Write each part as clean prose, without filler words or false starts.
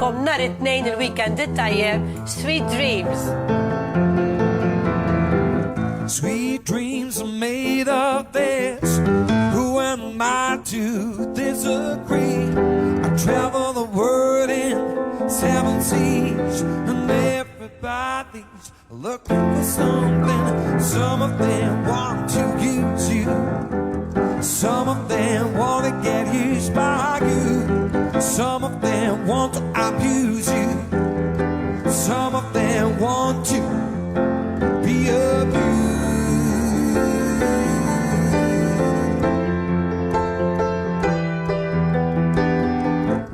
nawguralkom nhar it-tnejn il-weekend it-tajjeb, Sweet Dreams. Sweet dreams are made of this. Who am I to disagree? I travel the world in 7 seas, and everybody's looking for something. Some of them want to use you, some of them want to get used by you, some of them want to abuse you, some of them want to be abused.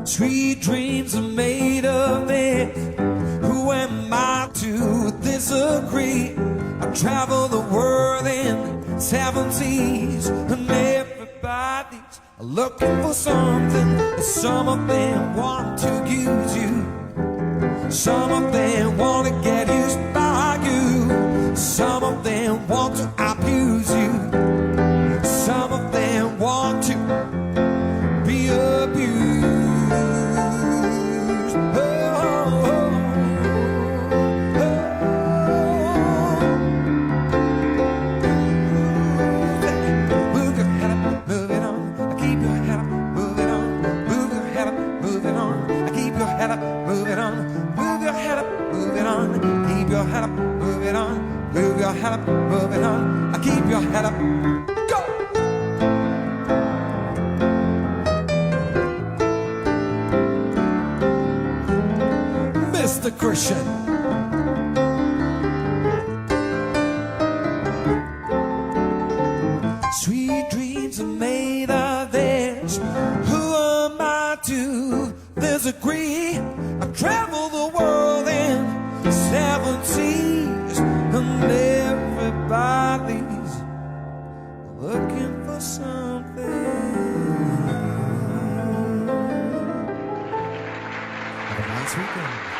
Sweet dreams are made of this. Who am I to disagree? I travel the world in 7 seas, and everybody's looking for something. Some of them want to use you, some of them want to get used by you, some of them want to abuse you, some of them want to be abused. Move your head up, move it on. I keep your head up. Go! Mr. Christian. Sweet dreams are made of this. Who am I to disagree? I travel the world in 7 seas, and everybody's looking for something. Have a nice weekend.